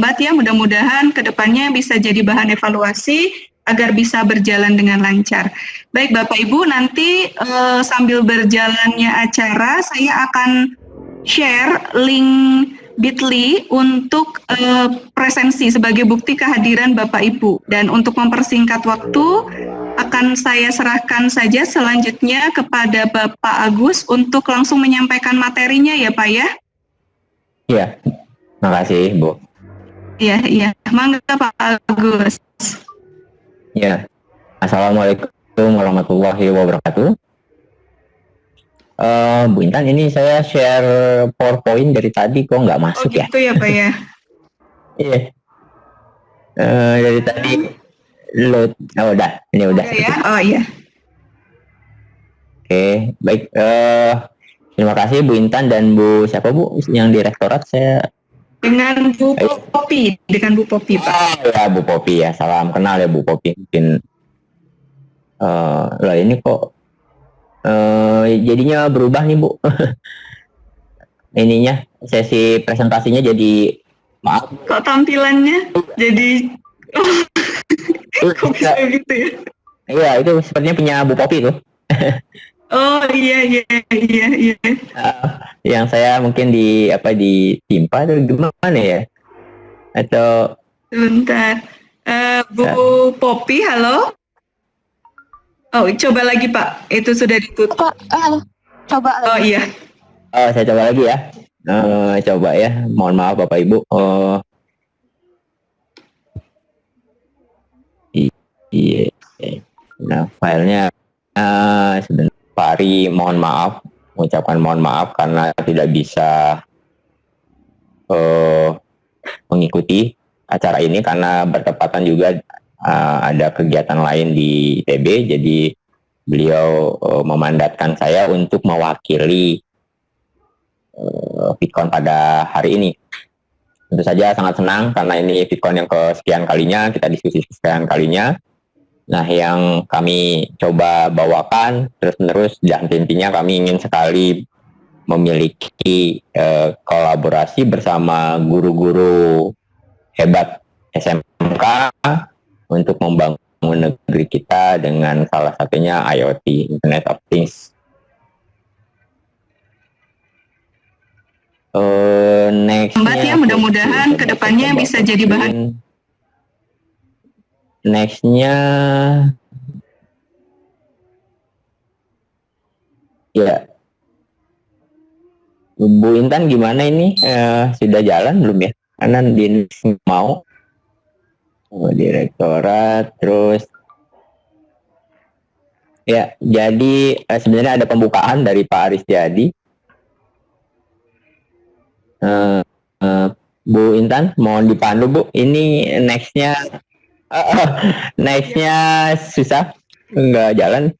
terlambat ya, mudah-mudahan kedepannya bisa jadi bahan evaluasi agar bisa berjalan dengan lancar. Baik Bapak Ibu, nanti sambil berjalannya acara saya akan share link Bitly untuk presensi sebagai bukti kehadiran Bapak Ibu. Dan untuk mempersingkat waktu, akan saya serahkan saja selanjutnya kepada Bapak Agus untuk langsung menyampaikan materinya ya Pak ya. Iya, makasih Bu. Iya, mangga Pak Agus. Ya, Assalamualaikum warahmatullahi wabarakatuh. Bu Intan, ini saya share PowerPoint dari tadi kok nggak masuk ya? Oh gitu ya Pak ya? Iya. Dari tadi load. Oh udah, ini udah. Ya? Oh iya. Oke, baik. Terima kasih Bu Intan dan Bu siapa Bu yang direktorat saya. Dengan Bu Popi, Pak. Oh ya Bu Popi ya, salam kenal ya Bu Popi. Mungkin lah ini kok jadinya berubah nih Bu. Ininya sesi presentasinya jadi maaf. Kok tampilannya jadi kok bisa gitu ya? Iya itu sepertinya punya Bu Popi tuh. Oh iya. Yang saya mungkin ditimpa atau gimana ya? Atau sebentar. Bu Popi, halo. Oh, coba lagi Pak. Itu sudah ditutup. Pak, halo. Coba lagi. Oh iya. Oh, saya coba lagi ya. Coba ya. Mohon maaf Bapak Ibu. Iya. Nah, filenya sebentar. Pak Ari, mohon maaf. Mengucapkan mohon maaf karena tidak bisa mengikuti acara ini karena bertepatan juga ada kegiatan lain di ITB, jadi beliau memandatkan saya untuk mewakili VidCon pada hari ini. Tentu saja sangat senang karena ini VidCon yang kesekian kalinya, kita diskusi kesekian kalinya. Nah, yang kami coba bawakan terus-menerus dan intinya kami ingin sekali memiliki kolaborasi bersama guru-guru hebat SMK untuk membangun negeri kita dengan salah satunya IoT, Internet of Things. Next ya, mudah-mudahan kedepannya bisa jadi bahan. Nextnya, ya, Bu Intan gimana ini? Sudah jalan belum ya? Karena di mau direktorat, terus ya. Jadi sebenarnya ada pembukaan dari Pak Aris Jadi. Bu Intan, mohon dipandu Bu. Ini nextnya susah, nggak jalan.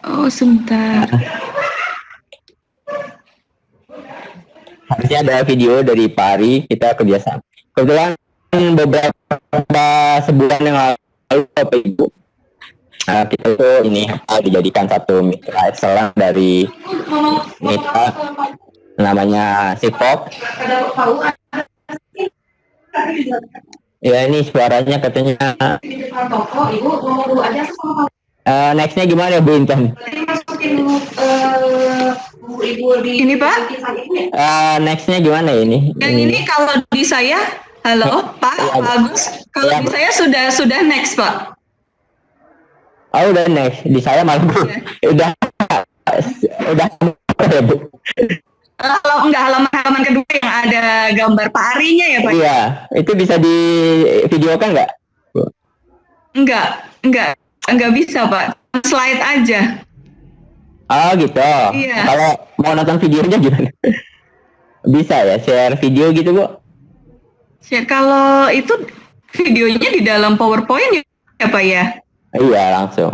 Oh sebentar. Harusnya ada video dari Pak Ari, kita kebiasaan. Kebetulan beberapa sebulan yang lalu Bapak Ibu, kita tuh ini dijadikan satu mitra excellent dari mitra namanya Sipop. Ya ini suaranya katanya. Nextnya gimana Bu Intan? Ini Pak? Nextnya gimana ini? Yang ini kalau di saya, halo Pak, ya, Bagus. Kalau ya, di saya sudah next Pak. Oh udah next, di saya malah Bu. Ya. udah ya Bu. Kalau enggak halaman kedua yang ada gambar Pak Arinya ya Pak? Iya, itu bisa di videokan nggak? Enggak bisa Pak, slide aja. Oh gitu. Iya. Kalau mau nonton videonya gimana? Bisa ya, share video gitu Bu? Share, kalau itu videonya di dalam PowerPoint ya Pak ya? Iya langsung.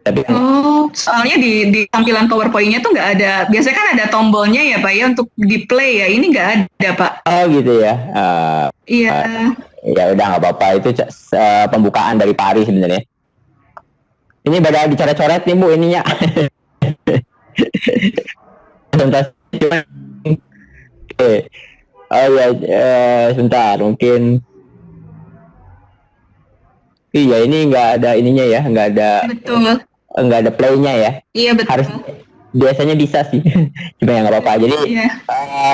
Tapi soalnya di tampilan PowerPoint-nya tuh nggak ada. Biasanya kan ada tombolnya ya Pak ya untuk di play ya. Ini nggak ada Pak. Oh gitu ya. Iya. Ya udah nggak apa-apa, itu pembukaan dari Pak Ari sebenarnya. Ini pada dicoret-coret nih Bu ininya. Oke. Oh ya, sebentar, mungkin. Iya, ini nggak ada ininya ya, Betul. nggak ada playnya ya. Iya, betul. Harus biasanya bisa sih, cuma ya nggak apa-apa. Jadi Iya.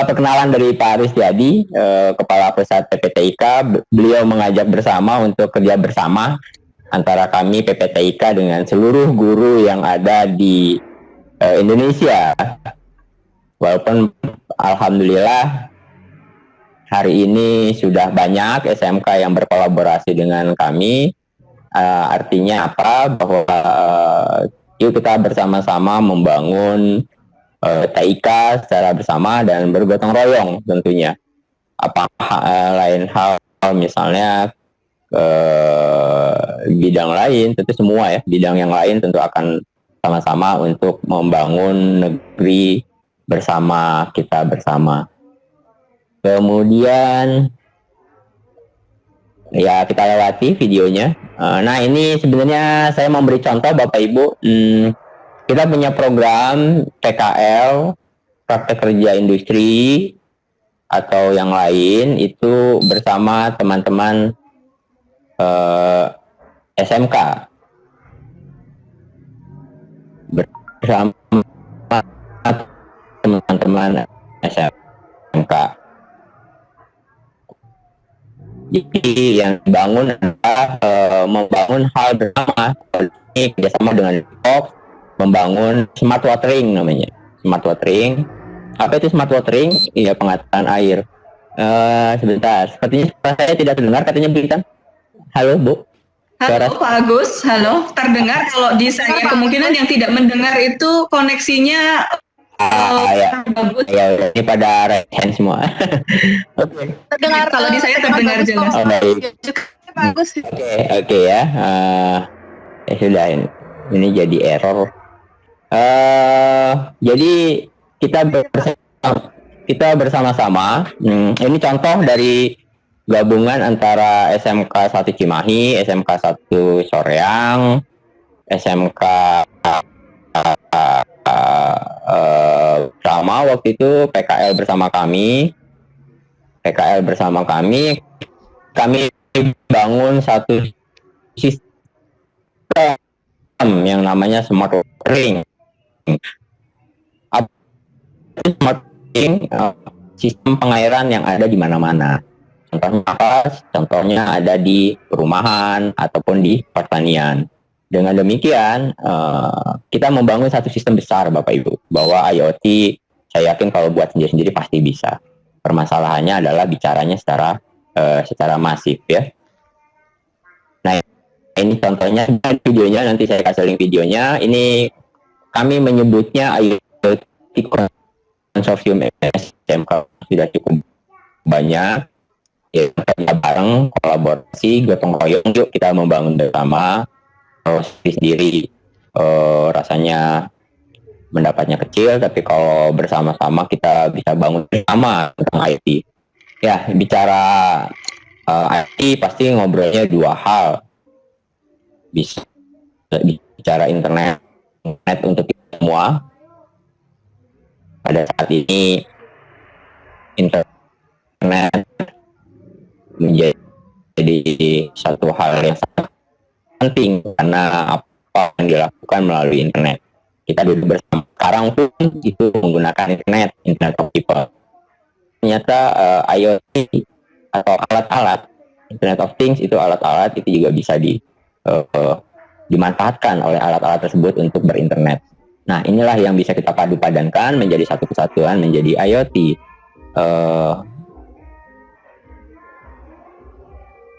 perkenalan dari Pak Rusdiadi, Kepala Pusat PPTIK. Beliau mengajak bersama untuk kerja bersama antara kami PPTIK dengan seluruh guru yang ada di Indonesia. Walaupun alhamdulillah hari ini sudah banyak SMK yang berkolaborasi dengan kami. Artinya apa? Bahwa yuk kita bersama-sama membangun TIK secara bersama dan bergotong royong tentunya. Lain hal misalnya bidang lain, tentu semua ya, bidang yang lain tentu akan sama-sama untuk membangun negeri bersama, kita bersama. Kemudian ya kita lewati videonya. Nah ini sebenarnya saya memberi contoh Bapak Ibu. Kita punya program PKL, praktek kerja industri atau yang lain itu bersama teman-teman SMK, bersama teman-teman SMK. Jadi yang dibangun adalah membangun hal bersama, ini kerjasama dengan Depok, membangun smart watering namanya. Smart watering. Apa itu smart watering? Iya, pengataan air. Sebentar, sepertinya saya tidak terdengar, katanya Bintang. Halo Bu. Halo Pak Agus, halo. Terdengar. Kalau di saya kemungkinan yang tidak mendengar itu koneksinya bagus. Ya, ini pada right hand semua. Oke. Terdengar. Kalau di saya terdengar jelas. Oh, baik. Bagus. Oke ya. Ya sudah, ini jadi error. Jadi kita bersama-sama. Ini contoh dari gabungan antara SMK 1 Cimahi, SMK 1 Soreang, SMK sama waktu itu PKL bersama kami bangun satu sistem yang namanya smart watering. Smart watering, sistem pengairan yang ada di mana-mana. Contohnya apa? Contohnya ada di perumahan ataupun di pertanian. Dengan demikian, kita membangun satu sistem besar, Bapak Ibu, bahwa IoT, saya yakin kalau buat sendiri-sendiri pasti bisa. Permasalahannya adalah bicaranya secara masif, ya. Nah, ini contohnya, videonya, nanti saya kasih link videonya. Ini kami menyebutnya IoT Konsorsium SMK, sudah cukup banyak. Ya, bareng, kolaborasi, gotong royong, yuk kita membangun bersama. Sendiri rasanya mendapatnya kecil, tapi kalau bersama-sama kita bisa bangun bersama tentang IT. Ya, bicara IT pasti ngobrolnya dua hal. Bisa bicara internet untuk kita semua. Pada saat ini internet menjadi satu hal yang sangat penting karena apa yang dilakukan melalui internet. Kita duduk bersama. Sekarang pun itu menggunakan internet of people. Ternyata IoT atau alat-alat Internet of Things itu alat-alat itu juga bisa dimanfaatkan oleh alat-alat tersebut untuk berinternet. Nah, inilah yang bisa kita padu-padankan menjadi satu kesatuan, menjadi IoT.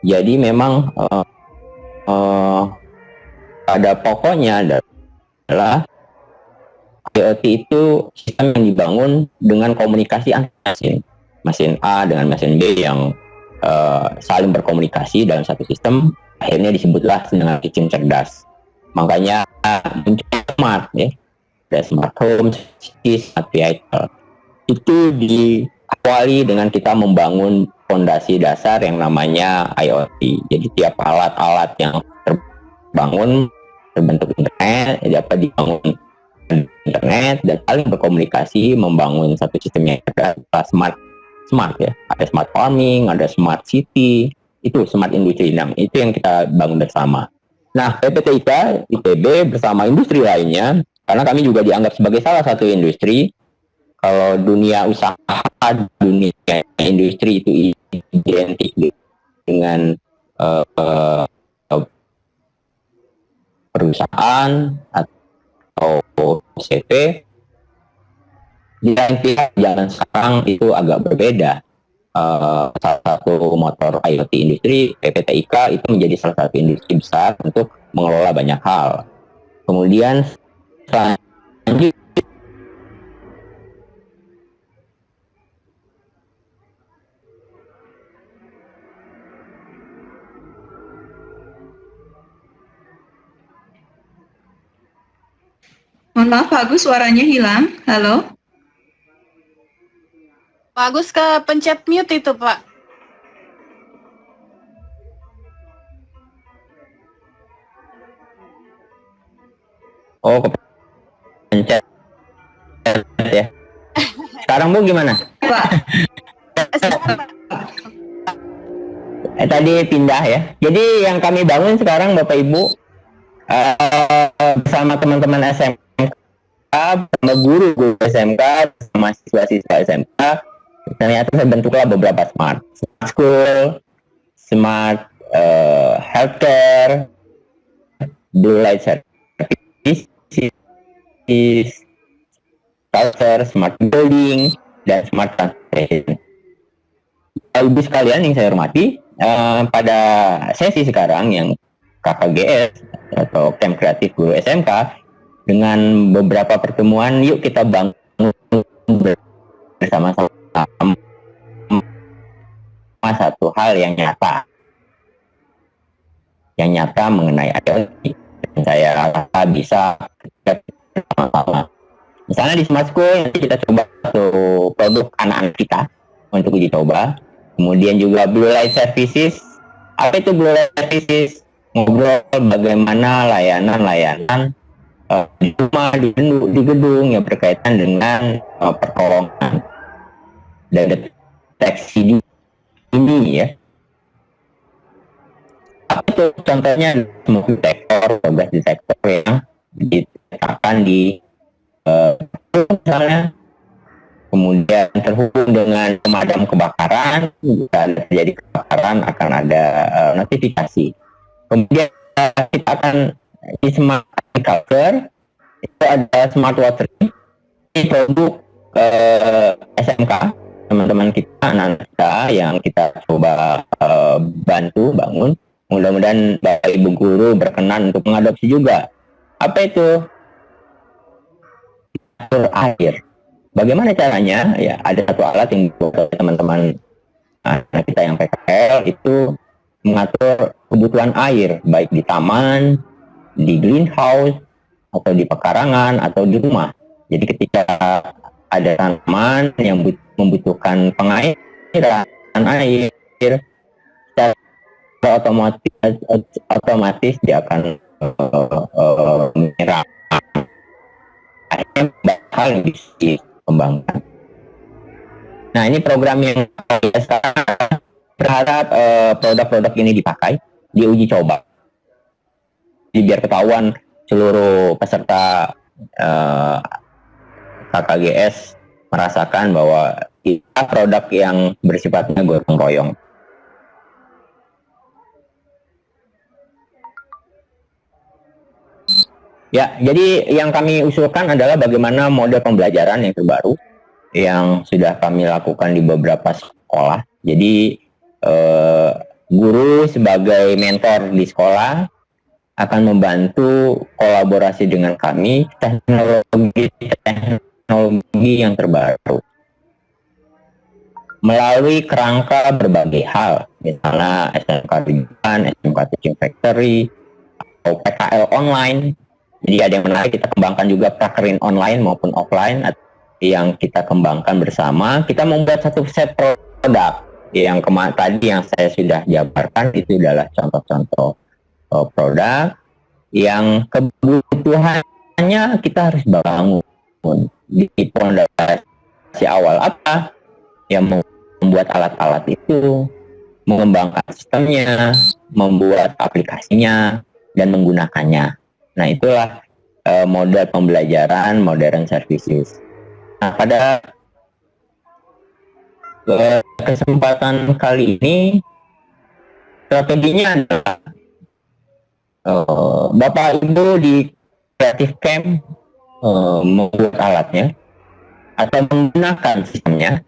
Jadi memang pada pokoknya adalah IoT itu sistem yang dibangun dengan komunikasi antar mesin A dengan mesin B yang saling berkomunikasi dalam satu sistem. Akhirnya disebutlah dengan sistem cerdas. Makanya muncul smart, ya, ada smart home, smart vehicle. Itu diawali dengan kita membangun fondasi dasar yang namanya IoT. Jadi tiap alat-alat yang terbangun berbentuk internet dapat dibangun internet dan saling berkomunikasi membangun satu sistem yang smart smart ya. Ada smart farming, ada smart city, itu smart industry. Nah, itu yang kita bangun bersama. Nah, PPTIK, ITB bersama industri lainnya, karena kami juga dianggap sebagai salah satu industri. Kalau dunia usaha, dunia industri itu identik dengan perusahaan atau CV. Di lain pihak, zaman sekarang itu agak berbeda. Salah satu motor IoT industri, PPTIK, itu menjadi salah satu industri besar untuk mengelola banyak hal. Kemudian selanjutnya, Mohon maaf Pak Agus, suaranya hilang. Halo? Pak Agus ke pencet mute itu, Pak. oh kepencet ya. Sekarang Bu gimana? Pak, Tadi pindah ya. Jadi yang kami bangun sekarang Bapak Ibu, bersama teman-teman SMK, bersama guru SMK, bersama siswa-siswa SMK, ternyata saya bentuklah beberapa smart school, smart healthcare, blue light services, culture, smart building, dan smart transportation. Ibu sekalian yang saya hormati, pada sesi sekarang yang KKGS atau Camp Kreatif Guru SMK, dengan beberapa pertemuan, yuk kita bangun bersama-sama satu hal yang nyata mengenai IoT. Dan saya rasa bisa bersama-sama. Misalnya di Smart School, nanti kita coba satu produk anak-anak kita untuk uji coba. Kemudian juga Blue Light Services. Apa itu Blue Light Services? Ngobrol bagaimana layanan-layanan di rumah, di gedung yang berkaitan dengan pertolongan dan deteksi ini ya. Apa itu contohnya? Smoke detector, gas detector yang diletakkan di misalnya, kemudian terhubung dengan pemadam kebakaran. Jika terjadi kebakaran akan ada notifikasi. Kemudian kita akan di smart agriculture itu ada smart watering. Ini produk SMK, teman-teman kita, anak-anak kita yang kita coba bantu bangun. Mudah-mudahan Bapak Ibu guru berkenan untuk mengadopsi juga. Apa itu? Atur air. Bagaimana caranya? Ya, ada satu alat yang dibuat teman-teman anak kita yang PKL itu mengatur kebutuhan air, baik di taman, di greenhouse, atau di pekarangan, atau di rumah. Jadi ketika ada tanaman yang membutuhkan pengairan air, secara otomatis dia akan menyerap. Hal yang bisa dikembangkan. Nah, ini program yang sekarang berharap produk-produk ini dipakai, diuji coba. Jadi biar ketahuan seluruh peserta KKGS merasakan bahwa kita produk yang bersifatnya gotong royong. Ya, jadi yang kami usulkan adalah bagaimana model pembelajaran yang terbaru yang sudah kami lakukan di beberapa sekolah. Jadi guru sebagai mentor di sekolah akan membantu kolaborasi dengan kami teknologi yang terbaru melalui kerangka berbagai hal, misalnya SMK Ringan, SMK Teaching Factory, atau PKL online. Jadi ada yang menarik, kita kembangkan juga prakerin online maupun offline yang kita kembangkan bersama. Kita membuat satu set produk yang tadi yang saya sudah jabarkan, itu adalah contoh-contoh produk yang kebutuhannya kita harus bangun di pondasi awal apa yang membuat alat-alat itu, mengembangkan sistemnya, membuat aplikasinya, dan menggunakannya. Nah, itulah model pembelajaran modern services. Nah, pada kesempatan kali ini, strateginya adalah Bapak Ibu di Creative Camp membuat alatnya atau menggunakan sistemnya,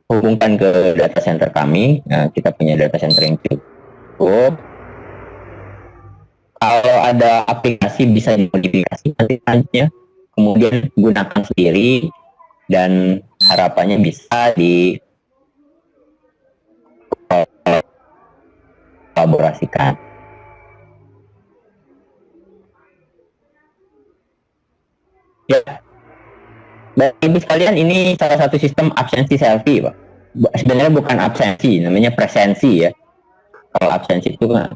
hubungkan ke data center kami. Nah, kita punya data center yang cukup. Kalau ada aplikasi bisa dimodifikasi nanti selanjutnya, kemudian gunakan sendiri, dan harapannya bisa dikolaborasikan. Ya, Bapak Ibu sekalian, ini salah satu sistem absensi selfie, Pak. Sebenarnya bukan absensi, namanya presensi ya. Kalau absensi itu kan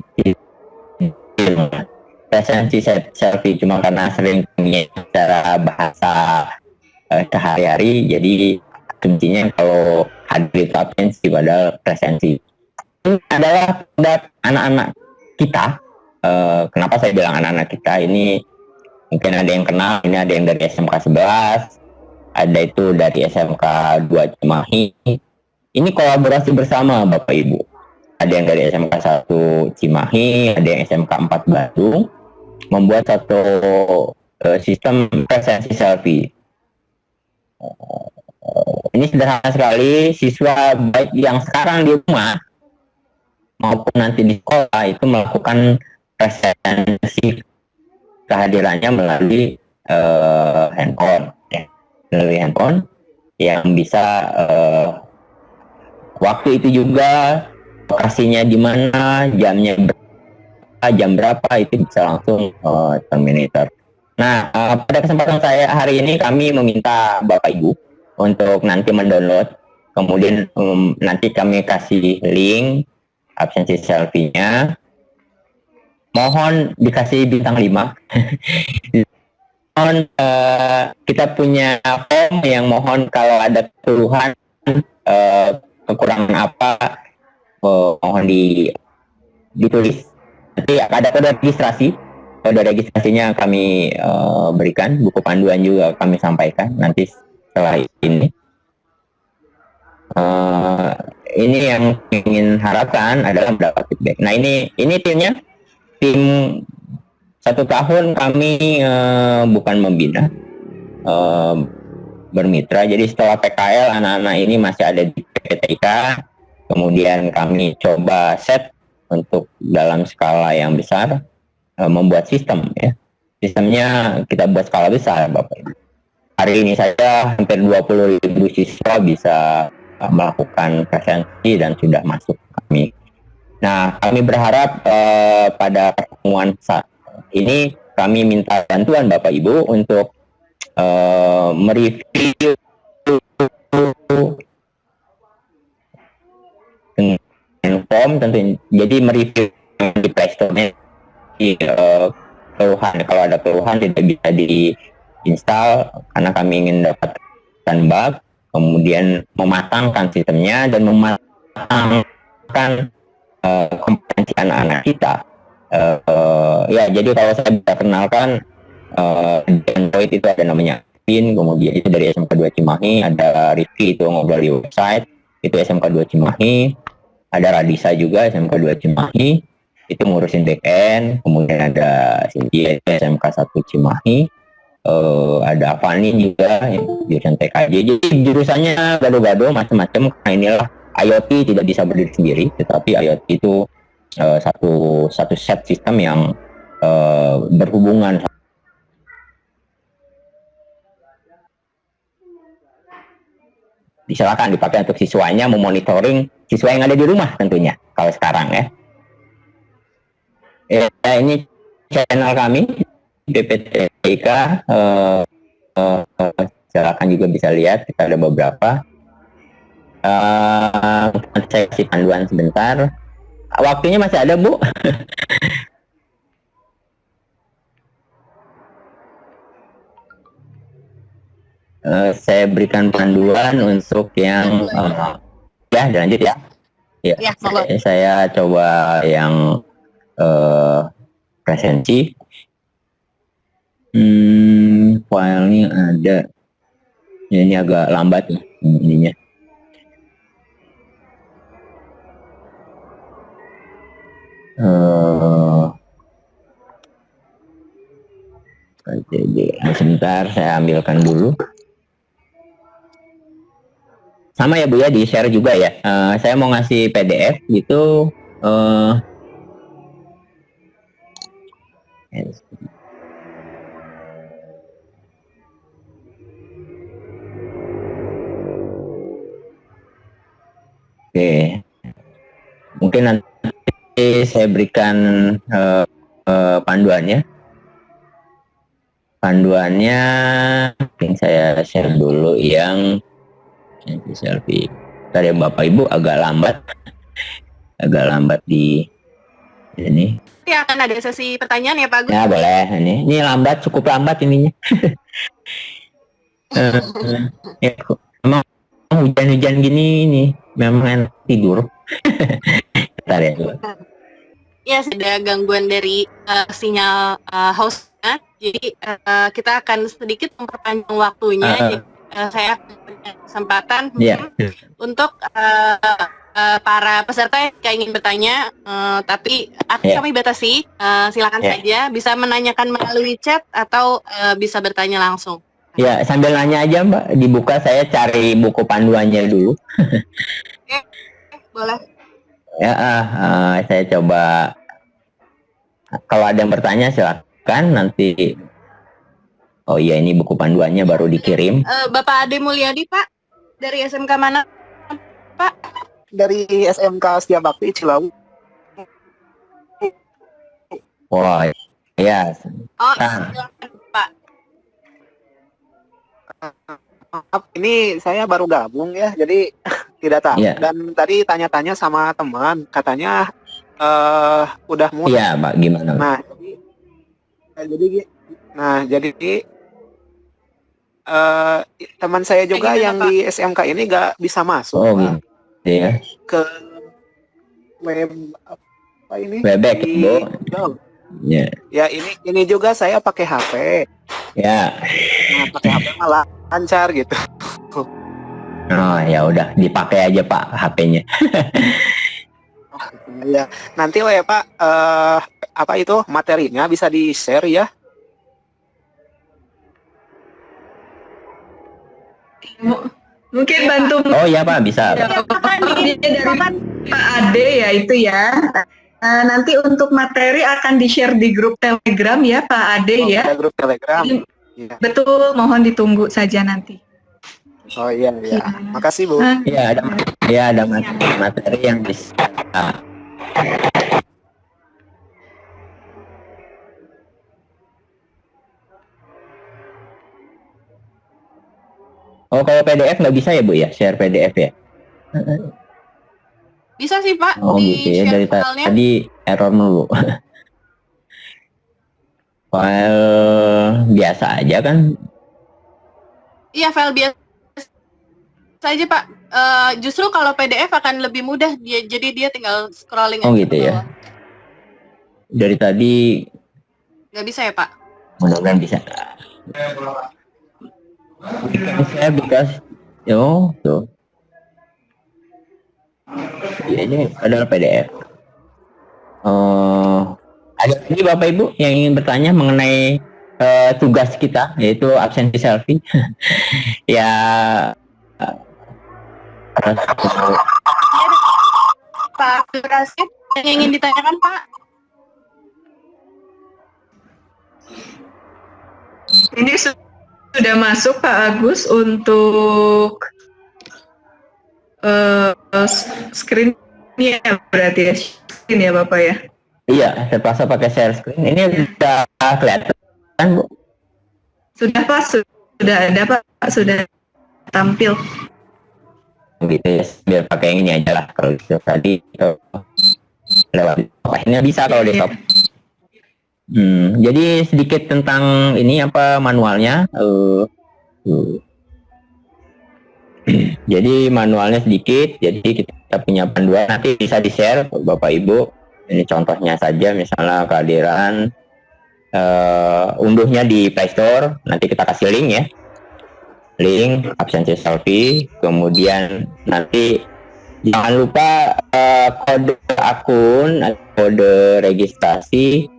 presensi selfie, cuma karena sering secara bahasa sehari-hari, jadi kuncinya kalau hadir itu absensi, padahal presensi. Ini adalah produk anak-anak kita. Kenapa saya bilang anak-anak kita? Ini mungkin ada yang kenal, ini ada yang dari SMK 11, ada itu dari SMK 2 Cimahi. Ini kolaborasi bersama Bapak Ibu. Ada yang dari SMK 1 Cimahi, ada yang SMK 4 Bandung, membuat satu sistem presensi selfie. Ini sederhana sekali, siswa baik yang sekarang di rumah maupun nanti di sekolah itu melakukan presensi kehadirannya melalui handphone, ya. Melalui handphone yang bisa waktu itu juga, lokasinya di mana, jamnya berapa, jam berapa, itu bisa langsung termonitor. Nah, pada kesempatan saya hari ini kami meminta Bapak Ibu untuk nanti mendownload, kemudian nanti kami kasih link absensi selfie-nya. Mohon dikasih bintang 5. Mohon kita punya form yang mohon kalau ada keluhan, kekurangan apa, mohon ditulis. Nanti ada kode registrasi. Kode registrasinya kami berikan, buku panduan juga kami sampaikan nanti setelah ini. Ini yang ingin harapkan adalah mendapat feedback. Nah, ini timnya, tim 1 tahun kami bukan membina, bermitra. Jadi setelah PKL, anak-anak ini masih ada di PPTIK. Kemudian kami coba set untuk dalam skala yang besar, membuat sistem ya. Sistemnya kita buat skala besar, Bapak Ibu. Hari ini saja hampir 20.000 siswa bisa melakukan presensi dan sudah masuk kami. Nah, kami berharap pada pertemuan saat ini kami minta bantuan Bapak Ibu untuk mereview dengan form tentunya. Jadi mereview di Play Store-nya, keluhan, kalau ada keluhan tidak bisa diinstal karena kami ingin dapatkan bug, kemudian mematangkan sistemnya dan mematangkan kompetensi anak-anak kita. Ya, jadi kalau saya bisa kenalkan, di Android itu ada namanya Pin, kemudian itu dari SMK 2 Cimahi, ada Rizky itu ngobrol di website, itu SMK 2 Cimahi, ada Radisa juga SMK 2 Cimahi, itu ngurusin backend, kemudian ada Cynthia itu SMK 1 Cimahi, ada Fani juga jurusan TKJ. Jadi jurusannya gado-gado macam-macam, karena inilah IoT tidak bisa berdiri sendiri, tetapi IoT itu satu set sistem yang berhubungan. Silakan dipakai untuk siswanya memonitoring siswa yang ada di rumah tentunya kalau sekarang ya. Ini channel kami PPTIK, silakan juga bisa lihat, kita ada beberapa. Saya kasih panduan sebentar. Waktunya masih ada, Bu? Saya berikan panduan untuk yang Ya, lanjut ya. Ya, Ya, monggo. saya coba yang presensi. Filenya ada. Ya, ini agak lambat nih ininya. Sebentar, saya ambilkan dulu. Sama ya Bu ya, di share juga ya. Saya mau ngasih PDF gitu. Oke, mungkin nanti saya berikan panduannya. Panduannya, mungkin saya share dulu yang selfie. Tadi Bapak Ibu agak lambat di ini. Nanti akan ada sesi pertanyaan ya Pak Agus. Ya boleh, ini lambat, cukup lambat ininya. Ya, emang hujan-hujan gini nih, memang enak tidur. Bentar ya. Ya, ada gangguan dari sinyal hostnya. Jadi kita akan sedikit memperpanjang waktunya. Jadi saya akan berikan kesempatan untuk para peserta yang ingin bertanya, tapi kami batasi. Silakan saja bisa menanyakan melalui chat atau bisa bertanya langsung. Ya, sambil nanya aja Mbak, dibuka saya cari buku panduannya dulu. Boleh. Ya, saya coba. Kalau ada yang bertanya silakan nanti. Oh iya, ini buku panduannya baru dikirim. Bapak Ade Mulyadi Pak, dari SMK mana Pak? Dari SMK Setia Bakti Cilawu. Wah, ya. Oh, silakan Pak. Ini saya baru gabung ya, jadi tidak tahu. Yeah. Dan tadi tanya-tanya sama teman, katanya udah mulai. Iya, Pak, gimana? Jadi teman saya juga yang di SMK ini nggak bisa masuk. Oh, gitu ya. Ke web apa ini? Webex, Bu. Ya. Ya, ini juga saya pakai HP. Ya. Nah, pakai HP malah lancar gitu. Oh, ya udah dipakai aja Pak HP-nya. Ya, nanti ya Pak, apa itu materinya bisa di-share ya? Mungkin bantu. Oh iya Pak, bisa. Ya, dari Pak Ade ya itu ya. Nanti untuk materi akan di-share di grup Telegram ya Pak Ade ya. Grup Telegram. Ya. Betul, mohon ditunggu saja nanti. Oh iya. Makasih Bu. Iya ada materi yang bisa. Oh kalau PDF nggak bisa ya Bu ya, share PDF ya? Bisa sih Pak. Oh gitu ya, dari tadi error mulu. File biasa aja kan? Iya, file biasa saja Pak. Justru kalau PDF akan lebih mudah, jadi dia tinggal scrolling. Oh gitu ya. Dari tadi nggak bisa ya Pak? Mudah-mudahan bisa. Saya bekas, tuh. Ya, ini adalah PDF. Ada lagi Bapak Ibu yang ingin bertanya mengenai tugas kita, yaitu absensi selfie. Ya. Pak Rasid, yang ingin ditanyakan Pak? Ini sudah masuk Pak Agus untuk screen-nya berarti ya, screen ya Bapak ya? Iya, terpaksa pakai share screen. Ini sudah kelihatan Bu? Sudah Pak, sudah ada Pak, sudah tampil. Gitu ya, biar pakai yang ini aja lah kalau gitu. Tadi lewat ini bisa kalau desktop. Jadi sedikit tentang ini apa manualnya. Jadi manualnya sedikit, jadi kita punya panduan, nanti bisa di-share Bapak Ibu. Ini contohnya saja, misalnya kehadiran unduhnya di Play Store, nanti kita kasih link ya. Link absensi selfie, kemudian nanti jangan lupa kode akun, kode registrasi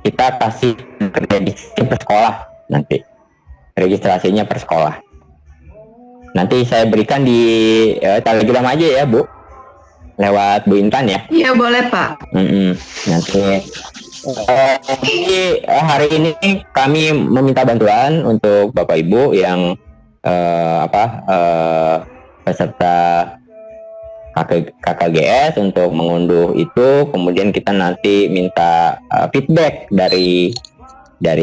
kita kasih registrasi per sekolah nanti. Registrasinya per sekolah. Nanti saya berikan di Telegram aja ya, Bu. Lewat Bu Intan ya. Iya, boleh, Pak. Nanti hari ini kami meminta bantuan untuk Bapak Ibu yang peserta KKGS untuk mengunduh itu, kemudian kita nanti minta feedback dari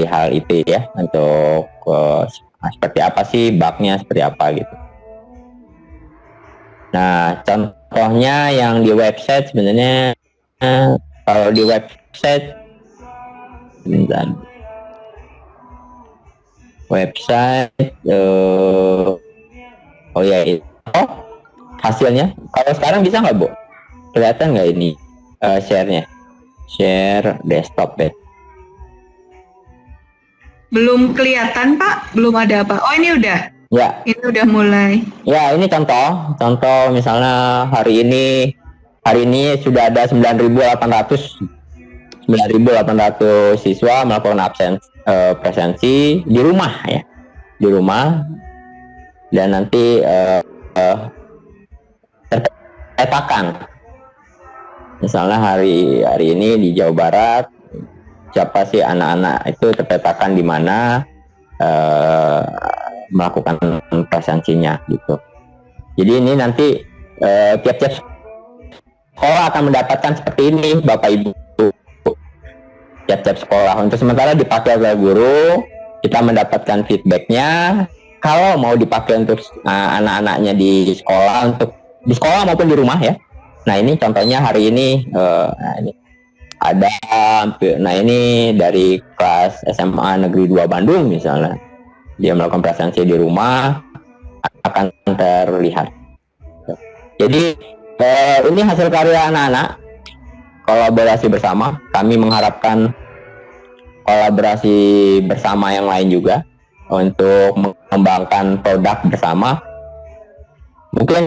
hal itu ya, untuk seperti apa sih bugnya, seperti apa gitu. Nah, contohnya yang di website sebenarnya, kalau di website hasilnya kalau sekarang bisa nggak, Bu? Kelihatan nggak ini share-nya? Share desktop ya. Belum kelihatan, Pak. Belum ada apa. Oh, ini udah. Ya. Ini udah mulai. Ya, ini contoh misalnya hari ini sudah ada 9.800 siswa melakukan presensi di rumah ya. Di rumah, dan nanti terpetakan. Misalnya hari ini di Jawa Barat, siapa sih anak-anak itu terpetakan di mana melakukan presensinya gitu. Jadi ini nanti tiap-tiap sekolah akan mendapatkan seperti ini, Bapak Ibu. Tiap-tiap sekolah, untuk sementara dipakai oleh guru, kita mendapatkan feedbacknya. Kalau mau dipakai untuk anak-anaknya di sekolah, untuk di sekolah maupun di rumah ya. Nah, ini contohnya hari ini, ini ada, nah ini dari kelas SMA Negeri 2 Bandung misalnya, dia melakukan presensi di rumah, akan terlihat. Jadi ini hasil karya anak-anak, kolaborasi bersama. Kami mengharapkan kolaborasi bersama yang lain juga untuk mengembangkan produk bersama. Mungkin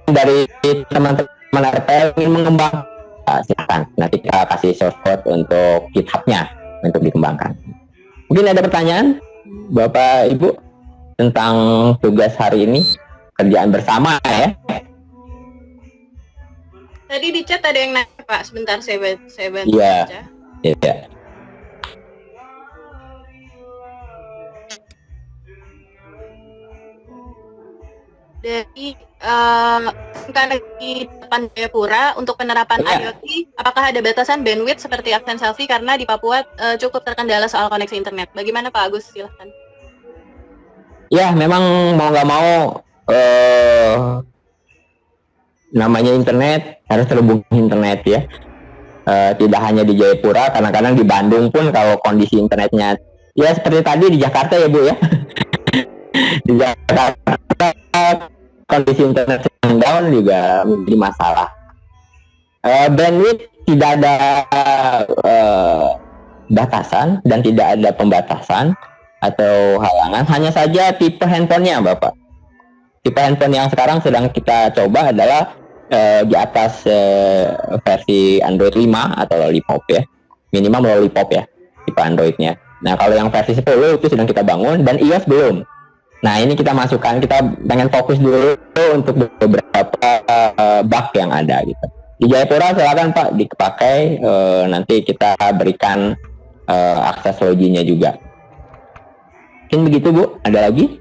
dari teman-teman RPL ingin mengembang, silakan. Nanti kita kasih source code untuk GitHub-nya untuk dikembangkan. Mungkin ada pertanyaan, Bapak Ibu, tentang tugas hari ini, kerjaan bersama ya. Tadi di chat ada yang nanya, Pak. Sebentar, saya bantu Iya. baca. Iya. Dari Negeri Depan Jayapura, untuk penerapan IoT, apakah ada batasan bandwidth seperti absen selfie karena di Papua cukup terkendala soal koneksi internet? Bagaimana Pak Agus? Silahkan. Ya, memang mau nggak mau namanya internet harus terhubung internet ya. Tidak hanya di Jayapura, kadang-kadang di Bandung pun kalau kondisi internetnya ya seperti tadi di Jakarta ya Bu ya. Di Jakarta kondisi internet yang down juga menjadi masalah. Bandwidth tidak ada batasan dan tidak ada pembatasan atau halangan, hanya saja tipe handphonenya Bapak. Tipe handphone yang sekarang sedang kita coba adalah di atas versi Android 5 atau Lollipop ya, minimal Lollipop ya tipe Androidnya. Nah, kalau yang versi 10 itu sedang kita bangun, dan iOS belum. Nah, ini kita masukkan, kita pengen fokus dulu untuk beberapa bug yang ada gitu. Di Jayapura silakan Pak dipakai, nanti kita berikan akses loginya juga. Mungkin begitu Bu, ada lagi?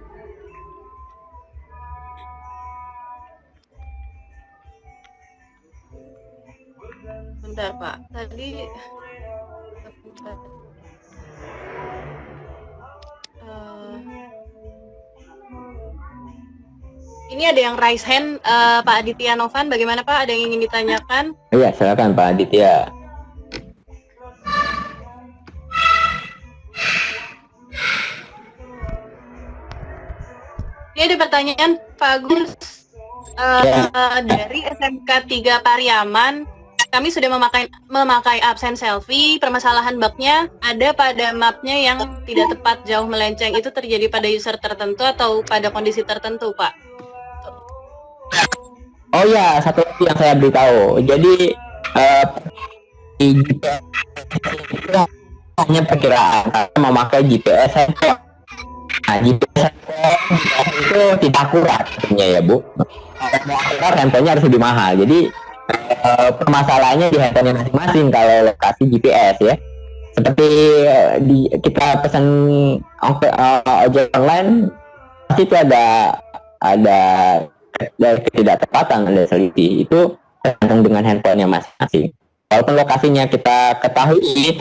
Bentar Pak, tadi ini ada yang raise hand, Pak Aditya Novan, bagaimana Pak? Ada yang ingin ditanyakan? Iya, silakan Pak Aditya. Ini ada pertanyaan Pak Agus. Dari SMK 3 Pariaman, kami sudah memakai absen selfie. Permasalahan bugnya ada pada mapnya yang tidak tepat, jauh melenceng. Itu terjadi pada user tertentu atau pada kondisi tertentu, Pak? Oh ya, satu lagi yang saya beritahu. Jadi di GPS itu hanya perkiraan karena memakai GPS handphone. Nah, GPS handphone itu tidak akurat sebenarnya ya Bu. Karena handphonenya harus lebih mahal. Jadi permasalahannya di handphonenya masing-masing kalau lokasi GPS ya. Seperti kita pesan ojek online, pasti itu ada ketidaktepatan, ada selisih. Itu tergantung dengan handphonenya masing-masing. Walaupun lokasinya kita ketahui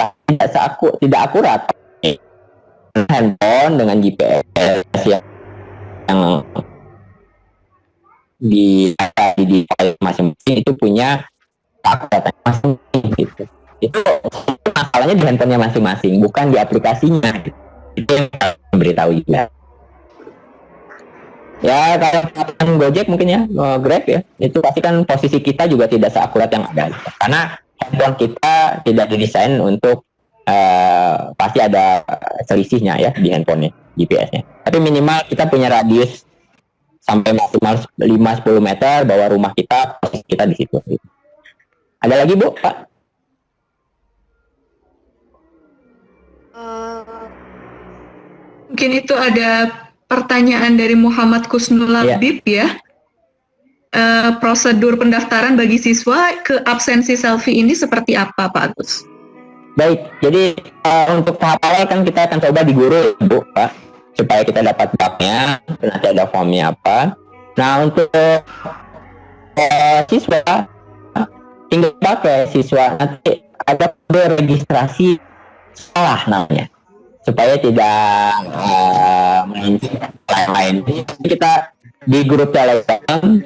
tidak akurat, handphone dengan GPS yang di masing-masing itu punya akuratan masing-masing gitu. Itu masalahnya di handphonenya masing-masing, bukan di aplikasinya. Itu yang saya beritahu juga. Ya kalau Gojek mungkin ya, Grab ya, itu pasti kan posisi kita juga tidak seakurat yang ada. Karena handphone kita tidak didesain untuk pasti ada selisihnya ya di handphonenya, GPS-nya. Tapi minimal kita punya radius sampai maksimal 5-10 meter bahwa rumah kita, posisi kita di situ. Ada lagi Bu, Pak? Mungkin itu ada pertanyaan dari Muhammad Kusnul Labib ya. Prosedur pendaftaran bagi siswa ke absensi selfie ini seperti apa Pak Agus? Baik, jadi untuk tahap awal kan kita akan coba di guru Bu, Pak, supaya kita dapat bugnya, nanti ada formnya apa. Nah untuk siswa, tinggal pakai siswa, nanti ada kode registrasi salah namanya, supaya tidak lain-lain. Kita di grup Telegram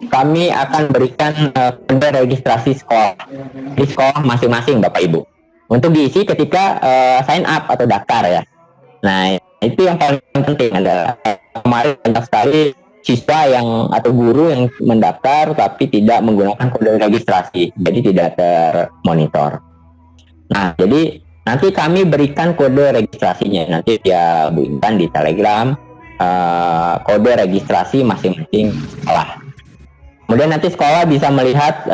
kami akan berikan kode registrasi sekolah di sekolah masing-masing Bapak Ibu untuk diisi ketika sign up atau daftar ya. Nah itu yang paling penting adalah kemarin banyak sekali siswa yang atau guru yang mendaftar tapi tidak menggunakan kode registrasi, jadi tidak termonitor. Nah jadi nanti kami berikan kode registrasinya nanti via Bu Intan di Telegram, kode registrasi masing-masing sekolah. Kemudian nanti sekolah bisa melihat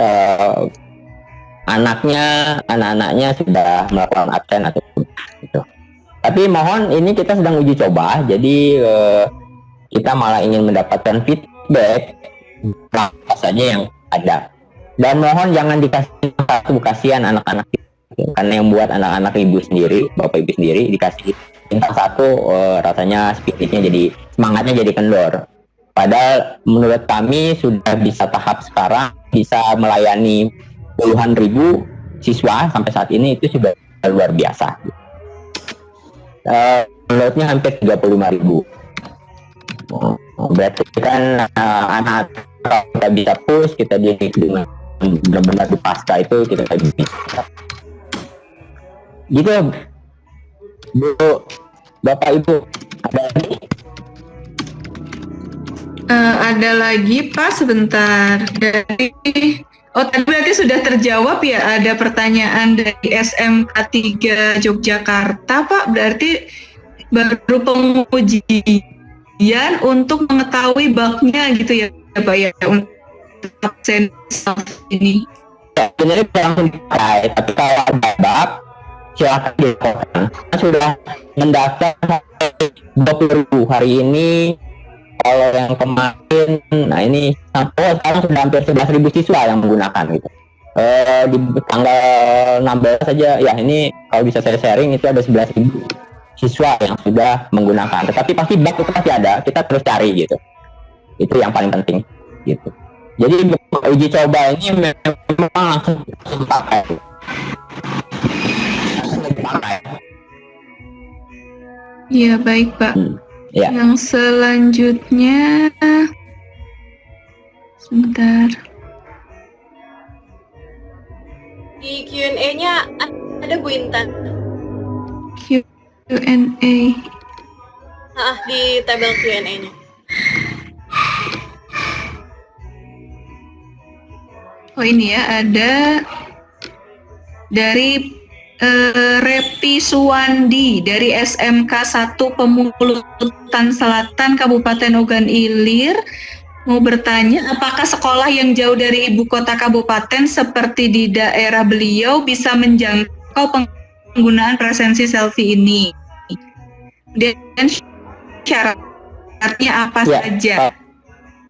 anak-anaknya sudah melakukan absen atau gitu. Tapi mohon ini kita sedang uji coba, jadi kita malah ingin mendapatkan feedback apa saja yang ada. Dan mohon jangan dikasih satu, kasihan anak-anak karena yang buat anak-anak ibu sendiri, bapak ibu sendiri dikasih bintang satu, rasanya spiritnya jadi, semangatnya jadi kendor. Padahal menurut kami sudah bisa tahap sekarang bisa melayani puluhan ribu siswa sampai saat ini, itu sudah luar biasa. Downloadnya hampir 35.000. Berarti kan anak kita bisa push, kita jadi benar-benar di pasca itu kita bisa. Gitu Bu, Bapak Ibu, ada lagi? Ada lagi Pak, sebentar. Tadi berarti sudah terjawab ya, ada pertanyaan dari SMK 3 Yogyakarta Pak, berarti baru pengujian untuk mengetahui bugnya gitu ya Pak ya, untuk absen ini. Ya, sebenarnya langsung dipakai, tapi kalau ada bug silakan dilakukan. Sudah mendaftar 20.000 hari ini. Kalau yang kemarin, nah ini sekarang sudah hampir 11.000 siswa yang menggunakan gitu. Di tanggal 16 saja, ya ini kalau bisa saya sharing itu ada 11.000 siswa yang sudah menggunakan. Tetapi pasti bug itu pasti ada, kita terus cari gitu. Itu yang paling penting gitu. Jadi uji coba ini memang langsung dipakai. Iya baik Pak. Ya. Yang selanjutnya, sebentar. Di Q&A-nya ada Bu Intan. Q&A. Di tabel Q&A-nya. ini ya, ada dari Repi Suwandi dari SMK 1 Pemulutan Selatan Kabupaten Ogan Ilir mau bertanya, apakah sekolah yang jauh dari ibu kota kabupaten seperti di daerah beliau bisa menjangkau penggunaan presensi selfie ini? Dan syaratnya apa saja?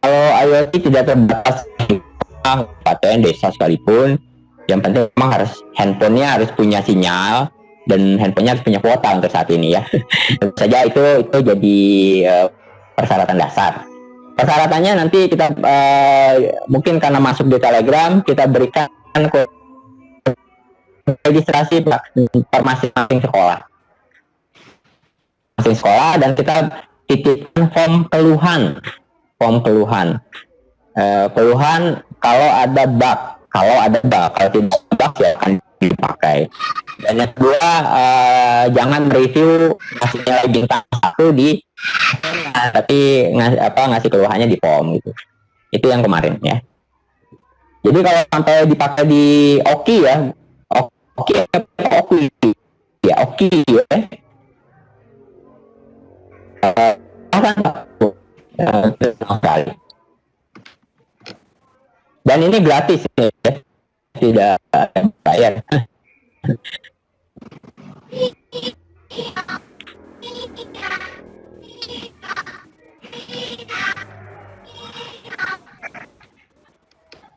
Kalau IoT tidak terbatas di kabupaten, desa sekalipun, yang penting memang handphonenya harus punya sinyal dan handphonenya harus punya kuota untuk saat ini ya. Tentu saja itu jadi persyaratan dasar. Persyaratannya nanti kita mungkin karena masuk di Telegram kita berikan registrasi per masing-masing sekolah. Masing sekolah dan kita titipkan form keluhan. Keluhan kalau ada bug. Kalau tidak ya akan dipakai. Dan yang kedua, jangan mereview ngasihnya bintang 1 di, tapi ngasih keluhannya di form gitu. Itu yang kemarin ya. Jadi kalau sampai dipakai di Oki ya, Oki ya. Dan ini gratis ya, tidak bayar.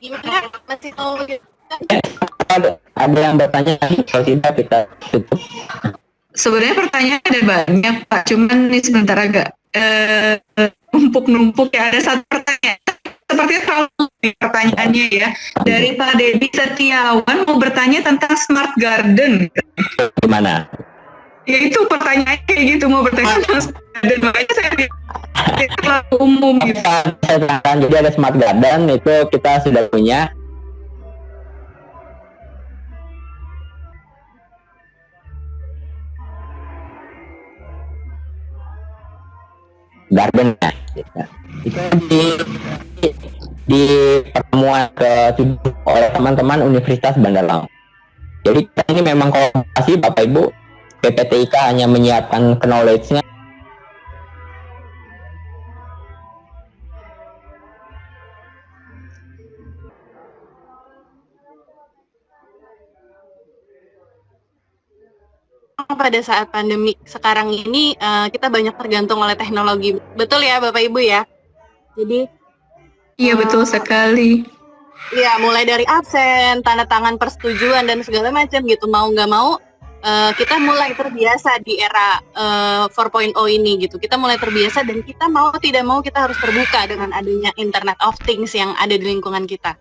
Gimana? Masih mau ada yang bertanya, kalau tidak kita tutup. Sebenarnya pertanyaan ada banyak Pak, cuman ini sebentar agak numpuk ya. Ada satu pertanyaan, sepertinya terlalu pertanyaannya ya, dari Pak Dedi Setiawan mau bertanya tentang smart garden. Gimana? Ya itu pertanyaannya kayak gitu, mau bertanya tentang smart garden, makanya saya terlalu umum gitu. Jadi ada smart garden itu kita sudah punya. Gardennya itu di pertemuan ke-7 oleh teman-teman Universitas Bandar Lampung. Jadi ini memang kolaborasi Bapak Ibu, PPTIK hanya menyiapkan knowledge-nya. pada saat pandemi sekarang ini kita banyak tergantung oleh teknologi, betul ya Bapak Ibu ya? Jadi iya betul sekali. Iya, mulai dari absen, tanda tangan persetujuan dan segala macam gitu, mau nggak mau kita mulai terbiasa di era 4.0 ini gitu. Kita mulai terbiasa dan kita mau tidak mau kita harus terbuka dengan adanya Internet of Things yang ada di lingkungan kita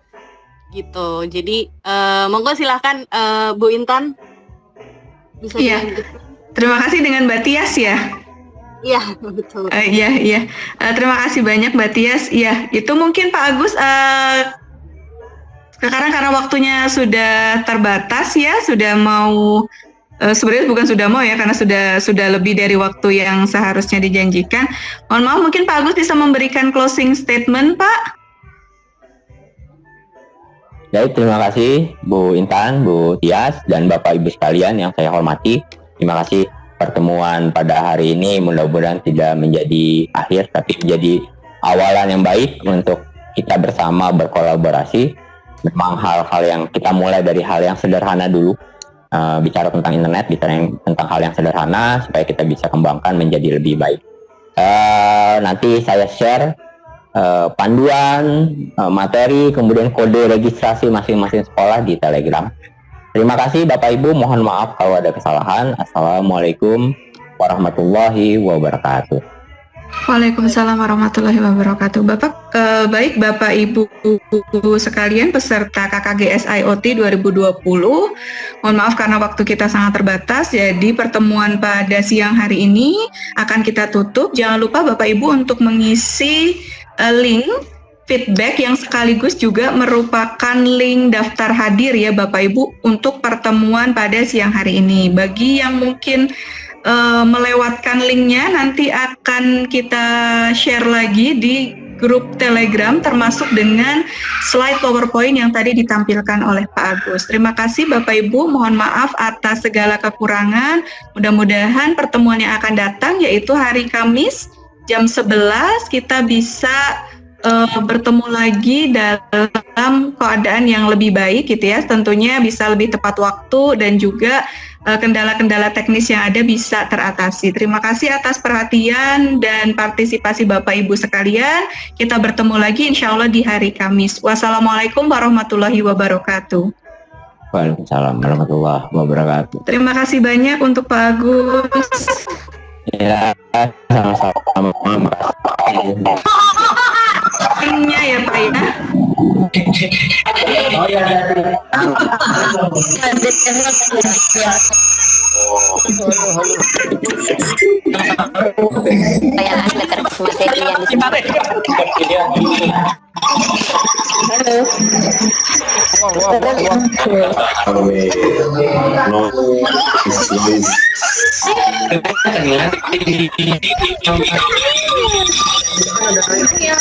gitu. Jadi monggo silahkan Bu Intan. Bisa terima kasih dengan Mbak Tias ya. Iya betul. Iya. Terima kasih banyak Mbak Tias. Iya, itu mungkin Pak Agus. Sekarang karena waktunya sudah terbatas ya, sudah mau sebenarnya bukan sudah mau ya, karena sudah lebih dari waktu yang seharusnya dijanjikan. Mohon maaf, mungkin Pak Agus bisa memberikan closing statement, Pak. Baik, terima kasih Bu Intan, Bu Tias, dan Bapak Ibu sekalian yang saya hormati. Terima kasih pertemuan pada hari ini, mudah-mudahan tidak menjadi akhir, tapi menjadi awalan yang baik untuk kita bersama berkolaborasi. Memang hal-hal yang kita mulai dari hal yang sederhana dulu, bicara tentang internet, bicara tentang hal yang sederhana, supaya kita bisa kembangkan menjadi lebih baik. Nanti saya share panduan, materi, kemudian kode registrasi masing-masing sekolah di Telegram. Terima kasih Bapak Ibu, mohon maaf kalau ada kesalahan. Assalamualaikum warahmatullahi wabarakatuh. Waalaikumsalam warahmatullahi wabarakatuh. Baik Bapak Ibu sekalian peserta KKGS IoT 2020. Mohon maaf karena waktu kita sangat terbatas, jadi pertemuan pada siang hari ini akan kita tutup. Jangan lupa Bapak Ibu untuk mengisi link feedback yang sekaligus juga merupakan link daftar hadir ya Bapak Ibu untuk pertemuan pada siang hari ini. Bagi yang mungkin melewatkan linknya, nanti akan kita share lagi di grup Telegram termasuk dengan slide PowerPoint yang tadi ditampilkan oleh Pak Agus. Terima kasih Bapak Ibu, mohon maaf atas segala kekurangan. Mudah-mudahan pertemuan yang akan datang yaitu hari Kamis jam 11 kita bisa bertemu lagi dalam keadaan yang lebih baik gitu ya. Tentunya bisa lebih tepat waktu dan juga kendala-kendala teknis yang ada bisa teratasi. Terima kasih atas perhatian dan partisipasi Bapak Ibu sekalian. Kita bertemu lagi insya Allah di hari Kamis. Wassalamualaikum warahmatullahi wabarakatuh. Waalaikumsalam warahmatullahi wabarakatuh. Terima kasih banyak untuk Pak Agus. Ya, sama-sama. Nya ya Pak ya.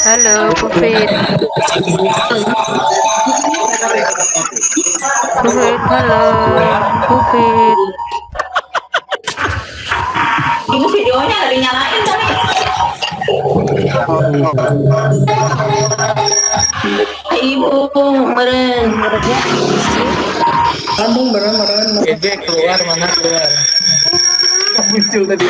Halo, Pufit. Pufit, halo, Pufit. Ini videonya nggak dinyalain tapi. Ibu meren. Lambung meren. Keluar mana keluar. Muncul tadi.